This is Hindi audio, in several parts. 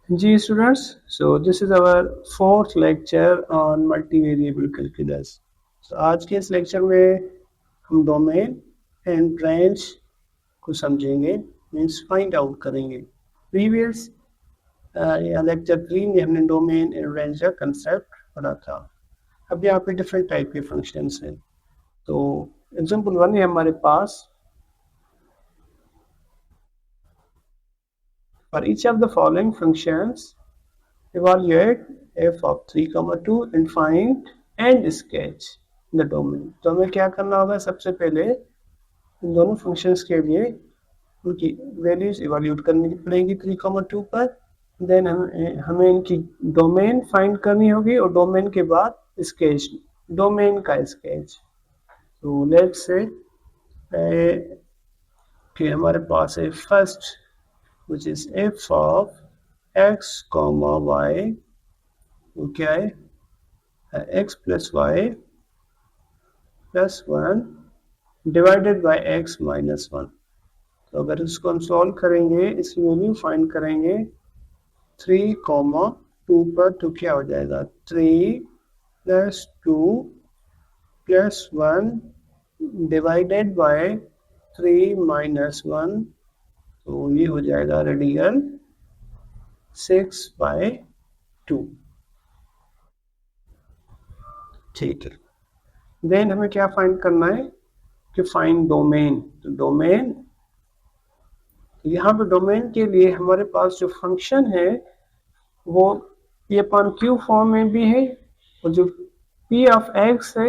Ji students, so this is our fourth lecture on multivariable calculus. So आज के इस लेक्चर में हम डोमेन एंड रेंज को समझेंगे, मीन्स फाइंड आउट करेंगे. प्रीवियस या लेक्चर 3 में हमने डोमेन एंड रेंज का कंसेप्ट पढ़ा था. अब यहाँ पे डिफरेंट टाइप के फंक्शंस हैं. तो एग्जांपल 1 है हमारे पास. For each of the following functions, evaluate f of 3, 2 and find and sketch the domain. तो हमें क्या करना होगा, सबसे पहले इन दोनों फंक्शंस के लिए उनकी वैल्यूज इवैल्यूएट करनी पड़ेगी 3, 2 पर. देन हमें इनकी डोमेन फाइंड करनी होगी और डोमेन के बाद स्केच, डोमेन का स्केच. तो लेट्स से कि हमारे पास है first which is f of x comma y, क्या है x plus y plus 1 divided by x minus 1. तो अगर इसको हम सॉल्व करेंगे, इसकी वैल्यू फाइंड करेंगे 3, 2 पर, तो क्या हो जाएगा 3 plus 2 plus 1 divided by 3 minus 1. तो ये हो जाएगा रेडियल 6/2. ठीक है. देन हमें क्या फाइंड करना है कि फाइंड डोमेन. तो डोमेन, यहाँ पे डोमेन के लिए हमारे पास जो फंक्शन है वो p अपॉन q फॉर्म में भी है और जो p ऑफ x है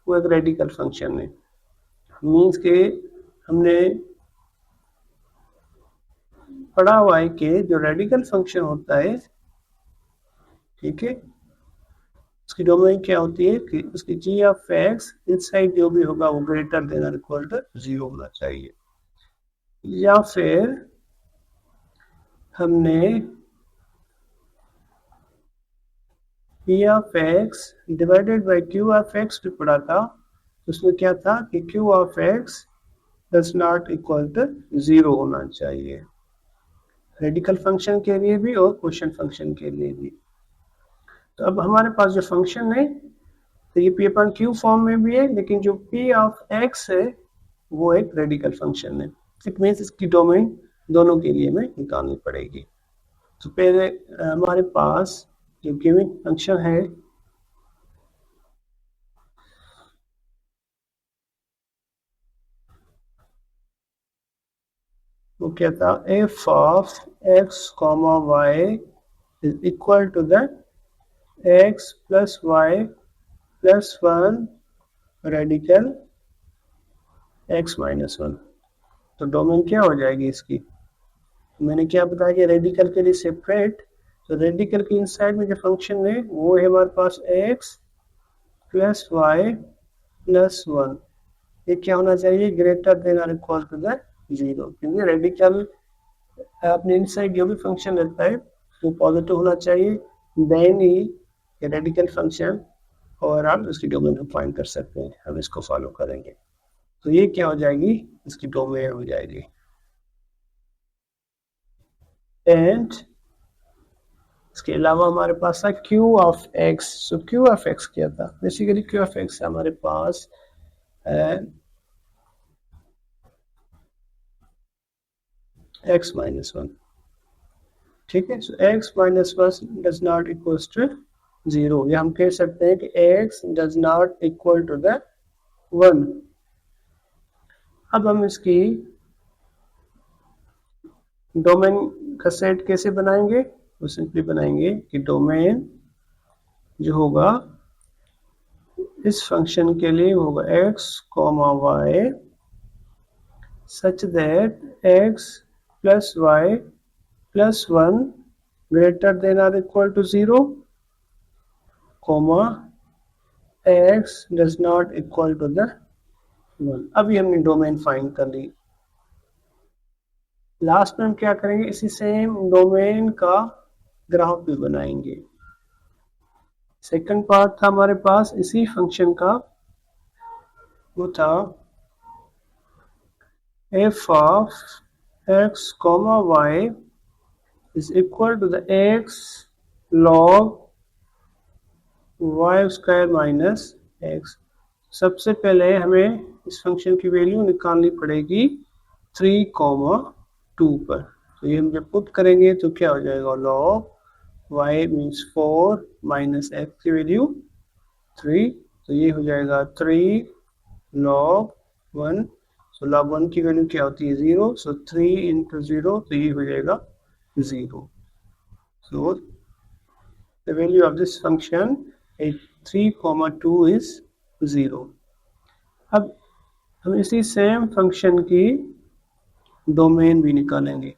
वो एक रेडिकल फंक्शन है. मीन्स के हमने पढ़ा हुआ है कि जो रेडिकल फंक्शन होता है, ठीक है, उसकी डोमेन क्या होती है कि उसकी g ऑफ x इनसाइड जो भी होगा वो ग्रेटर देन और इक्वल टू 0 होना चाहिए. या फिर हमने p of x divided by q of x भी पढ़ा था. उसमें क्या था कि q of x does not equal to 0 होना चाहिए, रेडिकल फंक्शन के लिए भी और क्वोशिएंट फंक्शन के लिए भी. तो अब हमारे पास जो फंक्शन है तो ये p अपॉन q फॉर्म में भी है, लेकिन जो p ऑफ x है वो एक रेडिकल फंक्शन है. इट मीन्स इसकी डोमेन दोनों के लिए हमें निकालनी पड़ेगी. तो पहले हमारे पास जो गिवन फंक्शन है वो क्या था, f of x comma y is equal to the x plus y plus 1 radical x minus 1. तो डोमेन क्या हो जाएगी इसकी, मैंने क्या बताया कि रेडिकल के लिए सेपरेट. तो रेडिकल के इनसाइड में जो फंक्शन है वो है हमारे पास x प्लस y प्लस 1. ये क्या होना चाहिए, ग्रेटर देन और इक्वल टू द 0, क्योंकि रेडिकल अपने इनसाइड जो भी फंक्शन रहता है वो पॉजिटिव होना चाहिए. देन ही रेडिकल फंक्शन और आप उसकी डोमेन को फाइंड कर सकते हैं. हम इसको फॉलो करेंगे. तो ये क्या हो जाएगी, इसकी डोमेन हो जाएगी. एंड इसके अलावा हमारे पास था q of x. So q of x क्या था, बेसिकली q ऑफ x हमारे पास x माइनस 1. ठीक है. So x minus 1 does not equals to 0, या हम कह सकते हैं कि x does not equal to the 1. अब हम इसकी डोमेन का सेट कैसे बनाएंगे, वो सिंपली बनाएंगे कि डोमेन जो होगा इस फंक्शन के लिए होगा x comma y such that x plus y plus 1 greater than और equal to 0, comma x does not equal to the 1. अभी हमने डोमेन फाइंड कर ली. लास्ट में हम क्या करेंगे, इसी सेम डोमेन का ग्राफ भी बनाएंगे. सेकंड पार्ट था हमारे पास इसी फंक्शन का, वो था f of x comma y is equal to the x log y square minus x. सबसे पहले हमें इस फंक्शन की वैल्यू निकालनी पड़ेगी 3,2 पर। तो ये हम जब पुट करेंगे तो क्या हो जाएगा, log y means 4 minus x की वैल्यू 3, तो ये हो जाएगा 3 log 1। सो log 1 की वैल्यू क्या होती है 0, सो 3 इंटू 0, तो ये हो जाएगा 0। So the value of this function 3,2 is 0। अब हम इसी सेम फंक्शन की डोमेन भी निकालेंगे।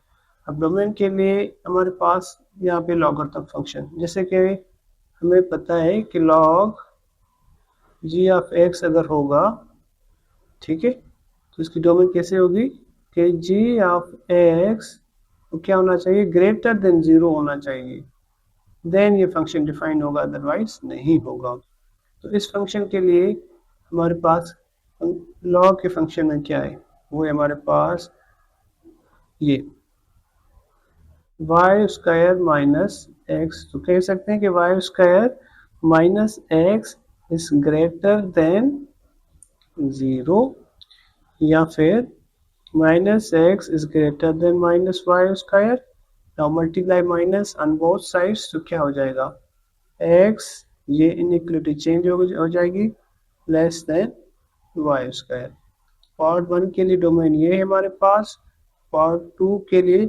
अब डोमेन के लिए हमारे पास यहाँ पे लॉगरिथम फंक्शन, जैसे कि हमें पता है कि लॉग जी ऑफ एक्स अगर होगा, ठीक है, तो इसकी डोमेन कैसे होगी कि जी ऑफ एक्स तो क्या होना चाहिए, ग्रेटर देन 0 होना चाहिए, देन ये फंक्शन डिफाइन होगा, अदरवाइज नहीं होगा। तो इस फंक्शन के लिए हमारे पास लॉग के फंक्शन में क्या है, वो है हमारे पास ये वाई स्क्वायर माइनस एक्स। तो कह सकते हैं कि y square minus x is greater than 0, या फिर minus x is greater than minus y square. Now multiply minus on both sides, तो क्या हो जाएगा, एक्स ये इनइक्वलिटी चेंज हो जाएगी, less than y square. Part 1 के लिए डोमेन ये है हमारे पास, पार्ट 2 के लिए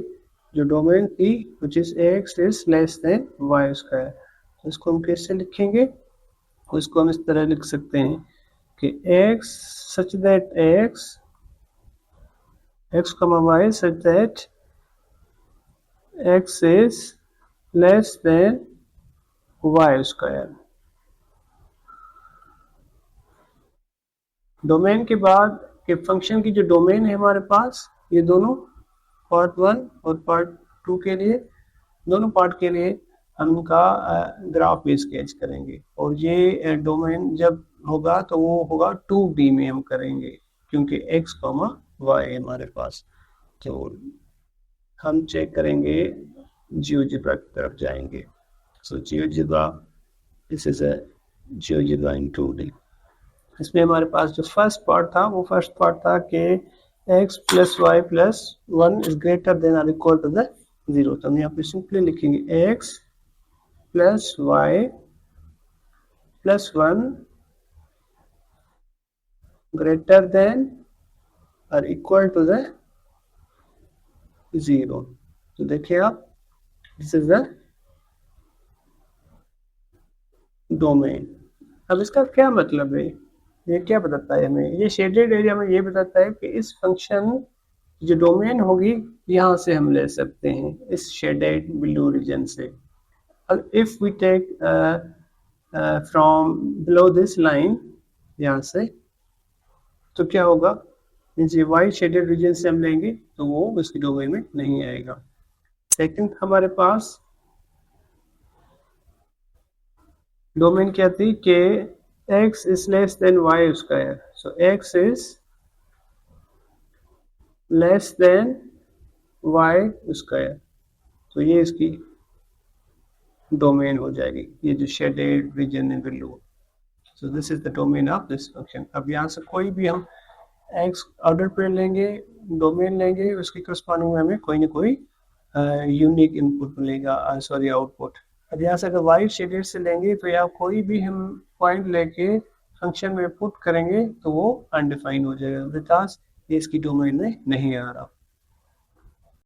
जो डोमेन थी which is x is less than y square. तो इसको हम कैसे लिखेंगे, उसको हम इस तरह लिख सकते हैं कि x such that x comma y such that x is less than y square। Domain के बाद के फंक्शन की जो डोमेन है हमारे पास, ये दोनों पार्ट 1 और पार्ट 2 के लिए, दोनों पार्ट के लिए हम उनका ग्राफ भी स्केच करेंगे, और ये डोमेन जब होगा तो वो होगा 2D में हम करेंगे, क्योंकि x, y है हमारे पास। तो हम चेक करेंगे, जियोजेब्रा की तरफ जाएंगे। So GeoGebra, this is a GeoGebra in 2D। इसमें हमारे पास जो फर्स्ट पार्ट था, वो फर्स्ट पार्ट था कि x plus y plus 1 is greater than और इक्वल टू द 0। तो हम यहाँ पे सिंपली लिखेंगे x plus y plus 1 greater than और इक्वल टू द 0। तो देखिए आप, दिस इज द डोमेन। अब इसका क्या मतलब है, ये क्या बताता है हमें, ये शेडेड एरिया में ये बताता है कि इस फंक्शन जो डोमेन होगी यहाँ से हम ले सकते हैं, इस शेडेड ब्लू रीजन से। If we take from below this line, यहाँ से, तो क्या होगा, मीन्स ये वाइट शेडेड रीजन से हम लेंगे तो वो उसकी डोमेन में नहीं आएगा। सेकंड हमारे पास डोमेन क्या थी कि x is less than y square, so x is less than y square, तो ये इसकी डोमेन हो जाएगी, ये जो शेडेड रीजन है blue. So this is the domain of this function. अब यहाँ से कोई भी हम x ऑर्डर पे लेंगे, डोमेन लेंगे, उसकी करस्पॉन्डिंग में हमें कोई ना कोई यूनिक इनपुट मिलेगा, सॉरी आउटपुट। अब यहाँ से अगर वाइट शेडेड से लेंगे तो यहाँ कोई भी हम पॉइंट लेके फंक्शन में पुट करेंगे तो वो अनडिफाइंड हो जाएगा, बिकॉज ये इसकी डोमेन में नहीं आ रहा।